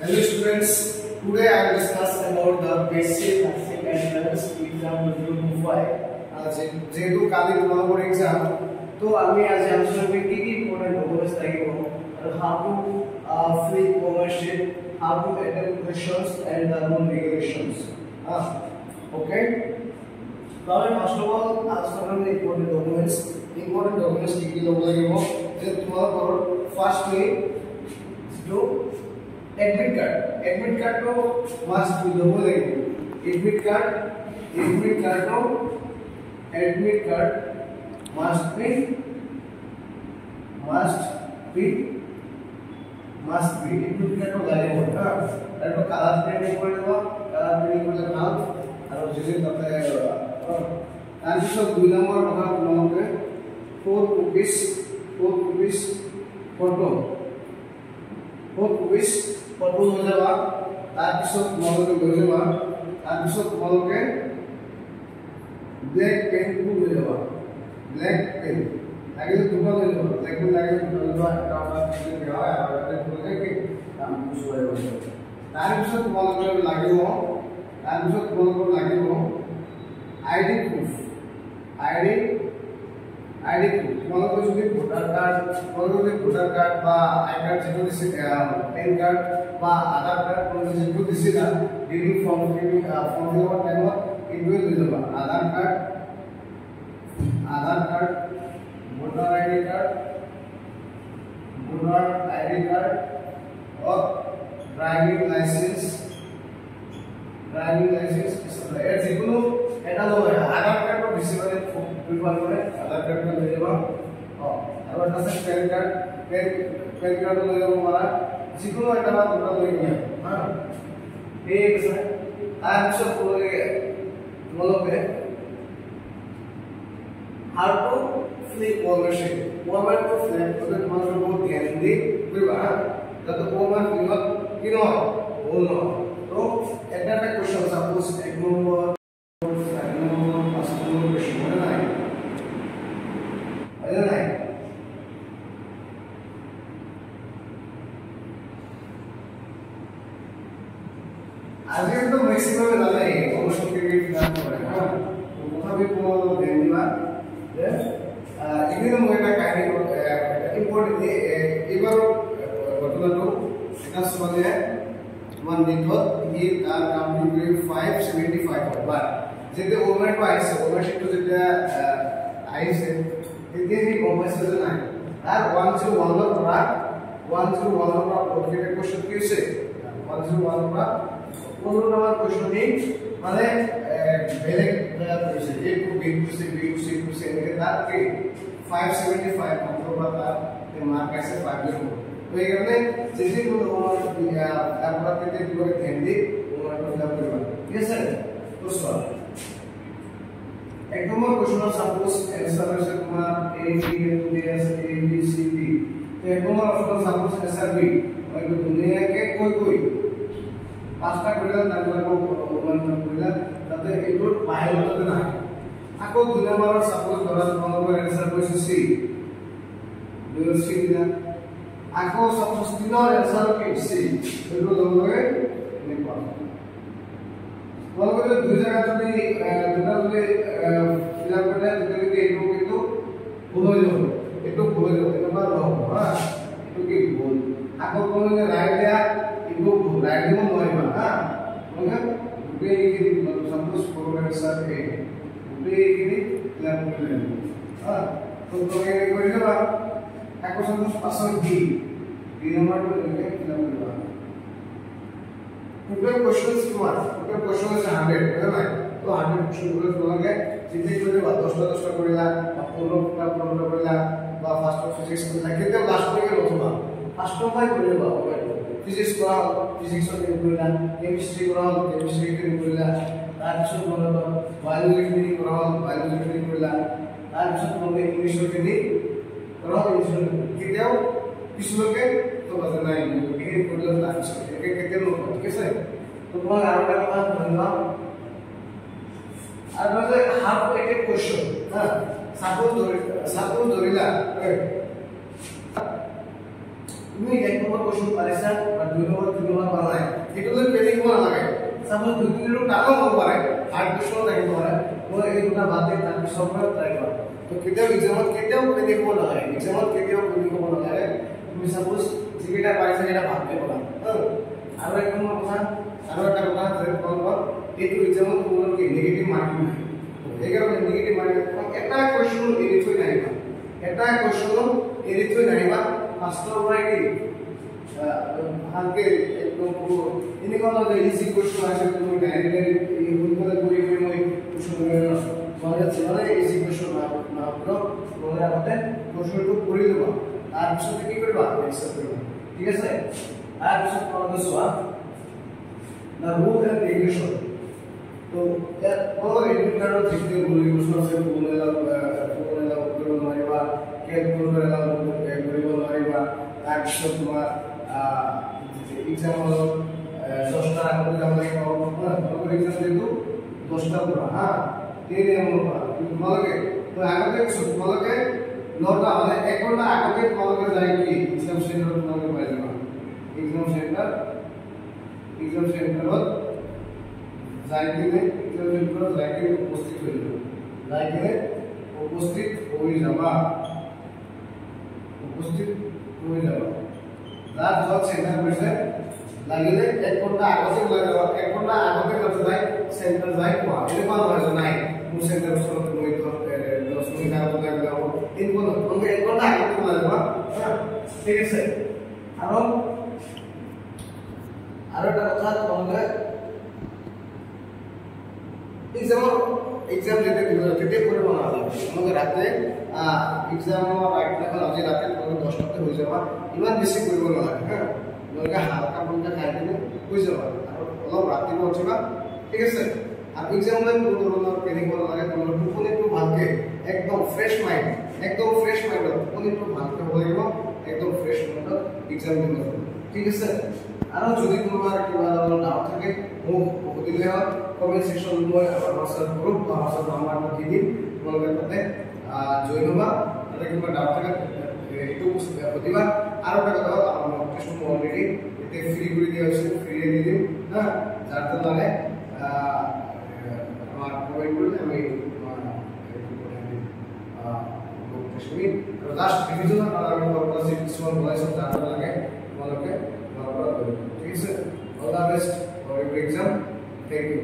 Hello students, today I will discuss about the basic elements exam module 5. যেহেতু কালি তোমাদের exam তো আমি আজ আলোচনা করব কি কি ইম্পর্টেন্ট ডকুমেন্টস লাগিব আর how to fill ownership, how to attempt questions and the rule regulations. Okay. তাহলে ফার্স্ট অফ অল আলোচনা করব ইম্পর্টেন্ট ডকুমেন্টস কি কি লাগিব যে তোমাদের firstly to admit card to must be double admit card to admit card must be admit card to lage hota to color print kore dewa color print korle ভাল আর যদি তাতে তারপর দুই নম্বর কথা তোমাকে 4 rupees ফটো লৈ যাবা তাৰপিছত তোমালোকে লৈ যাবা তাৰপিছত তোমালোকে ব্ল্যাক পেন লৈ যাবা ব্ল্যাক পেন লাগিলে দুটা লৈ যাবা ব্ল্যাক পেন লাগিলে দুটা লৈ যাবা এটা আমাৰ কি হয় আৰু এটা তোমালোকে কি কাম কৰি যাব তাৰপিছত তোমালোকে লাগিব আইডি প্ৰুফ তোমালোকে যদি ভোটার কার্ড বা আই কার্ড যেটো দিছে পেন কার্ড বা আধার কার্ড কোন যেটো দিছে না ডিডি ফর্ম ফিলিং টাইমত ইনভে লৈ যাবা আধার কার্ড ভোটার আইডি কার্ড और ड्राइविंग लाइसेंस এর যেগুলো এটা লয় আধার কার্ড বেশি মানে প্রিফার করে আধার কার্ড লৈ যাবা আৰু এটা আছে পেন কাৰ্ড লৈ যাব মাৰা যিকোনো এটা বা দুটা লৈ নিয়া ঠিক আছে তাৰপিছত তোমালোকে how to flip ownership format to flip তো তোমালোকে বহুত ধ্যান দি কৰিবা যাতে format ফিলত কি নহয় ভুল নহয় তো এটা কোশ্চেন সাপোজ এক নম্বর আজকে তো ম্যাক্সিমাম জানে অবশ্যই কি ফিলাপ করে হ্যাঁ তো কোথাও কোনো ধ্যান দিবা যে এখানে মই একটা কাহিনী ইম্পর্টেন্ট এবার ঘটনাটো এটা সমাজে মান নিটত ই তার কমপ্লিট 575 হয় বাট যেতে ওভারটো আইছে ওভারশিপটো যেটা আইছে তেতে এই কম্পাসে নাই আর 101 এর পৰা প্ৰত্যেকটা কোশ্চেন কি হইছে 101 পৰা 15 নম্বর কোশ্চেন মানে বেলেগ হইছে এ টু বি টু সি এর তাকে 575 অথবা তার মার্ক আছে 5 তো এই কারণে যেদিন আপনারা পেতে দুটো ধ্যান ওনাটা ফিল করবা ঠিক আছে তো সলভ এক নম্বর কোশ্চেন সাপোজ অ্যানসার আছে তোমার A B S A B C D তো এক নম্বর অপশন সাপোজ অ্যানসার বি ওই দুনিয়া কে কই পাঁচটা কইলা তারপরে অনুমান কইলা তাতে এগুলো বাইরে হতে না আকো দুই নম্বর সাপোজ ধরা তোমার অ্যানসার কইছে সি দুই সি দিলা আকো সাপোজ তিনর অ্যানসার কি সি এগুলো লগে নিপাল বলবো দুই জায়গা যদি দুটা যদি ফিল আপ করে যদি একটু কিন্তু ভুল হয়ে যাবে এটা নাম্বার লব হ্যাঁ এটা কি ভুল আকো কোন রাইট দেয়া একটু ভুল রাইট দিব নয়বা হ্যাঁ মানে দুটো কি সাপোজ ফর অ্যানসার এ দুটো কি ফিল আপ করে হ্যাঁ তো তুমি কি করে দেবা আকো সাপোজ পাসওয়ার্ড বি নাম্বার তো লিখে ফিল আপ করবা total questions তোমার total question আছে 100 বুঝলে না তো 100 কোশ্চেন গুলো তোমাকে চিন্তা করে বা 10টা করিলা বা 15টা করিলা বা ফার্স্ট অফ ফিজিক্স করিলা কিন্তু লাস্ট থেকে নতুবা ফার্স্ট অফ করে বা ফিজিক্স করা ফিজিক্স এর করিলা কেমিস্ট্রি করা কেমিস্ট্রি এর করিলা তারপর বললো বায়োলজি করিলা তারপর তোমাকে ইংলিশ করা ইংলিশ কিটাও কিছু লোকে তো বাজে নাই এই করলে লাগছে কেটে লোক ঠিক আছে তো তোমার আরেকটা কথা বললাম আর মানে হাফ একটা কোশ্চেন হ্যাঁ সাপোজ ধরিলা তুমি এক নম্বর কোশ্চেন পারিছা আর দুই নম্বর বানাই বাদে তাৰ পিছৰ পৰা ট্ৰাই কৰা তো কেতিয়াও এক্সামত কেতিয়াও পেনিক হ'ব নালাগে এক্সামত কেতিয়াও পেনিক হ'ব নালাগে তুমি সাপোজ যিকেইটা পাইছা এটা ভালকৈ কৰা আৰু এক নম্বৰ কথা আৰু এটা কথা তোমালোকৰ এইটো এক্সামত তোমালোকে নেগেটিভ মাৰ্কিং নাই সেইকাৰণে নেগেটিভ মাৰ্কিং এটা কুৱেশ্যন এৰি থৈ নাহিবা এটা কুৱেশ্যন এৰি থৈ নাহিবা ফাৰ্ষ্টৰ পৰাই কি ভালকে একদম এনেকুৱা নহয় ইজি কুৱেশ্যন আছে তুমি ডাইৰেক্টলি এই সোনকালে কৰি মই কুৱেশ্যন মানে ইজি কুৱেশ্যন না তোমালোকে আগতে কুৱেশ্যনটো কৰি ল'বা তাৰপিছত কি কৰিবা এক্সেপ্ট কৰিবা ঠিক আছে তাৰপিছত তোমালোকে চোৱা না ৰুল এণ্ড ৰেগুলেশ্যন তো তোমালোকে এডমিট কাৰ্ডত যিটো ৰুল ৰেগুলেশ্যন আছে কৰিব নোৱাৰিবা কেল কৰিব নোৱাৰিবা তাৰপিছত তোমাৰ এক্সাম হলত 10টা আগতে যাব লাগিব তোমালোকৰ এক্সাম যেটো 10টা পৰা হা 3 নম্বৰ পৰা তোমালোকে তো আগতে তোমালোকে 9টা মানে 1 ঘণ্টা আগতে তোমালোকে যাই কি এক্সাম সেন্টাৰত তোমালোকে পাই যাবা এক্সাম সেন্টাৰত যাই কিনে উপস্থিত হৈ যাবা তার জব সেন্টার করছে লাগিলে 1 ঘন্টা আগতে লাগে 1 ঘন্টা আগতে করতে যায় সেন্টার যায় কোয়া এটা কোন হয় নাই মু সেন্টার সরত মই তো 10 মিনিট আগে লাগে যাব এই কোন তুমি 1 ঘন্টা আগতে লাগে ঠিক আছে আর একটা কথা তোমাকে এক্সাম যেতে করব না তোমাকে রাতে এক্সাম রাইট এখন আজি রাতে তোমাকে 10টাতে হয়ে যাবা ইমান বেশি করব না হ্যাঁ তোমাকে হালকা ফুলকা খাই দিলে হয়ে যাবা আর অলপ রাতে পৌঁছবা ঠিক আছে আর এক্সাম মানে কোনো ধরনের পেনিক হওয়া লাগে তোমার টোপনি একটু ভালকে একদম ফ্রেশ মাইন্ড টোপনি একটু ভালকে হয়ে যাব একদম ফ্রেশ মাইন্ড এক্সাম দিব ঠিক আছে আর যদি তোমার কিবা ডাউট থাকে মোক দিলে হয় কমেন্ট সেকশন মই আমার হোয়াটসঅ্যাপ গ্রুপ বা হোয়াটসঅ্যাপ নাম্বারটা দিয়ে দিন তোমাদের সাথে জয়েন হবা তাতে কিবা ডাউট থাকে একটু প্রতিবার আর একটা কথা আমার টেস্ট অলরেডি এতে ফ্রি করে দেওয়া হয়েছে ফ্রি দিয়ে দিন হ্যাঁ যার জন্য লাগে আমার কমেন্ট করলে আমি লাস্ট ভিডিও আমি আপনাদের কিছু বলাইছি যার জন্য লাগে তোমাদেরকে ঠিক আছে all the best for your exam thank U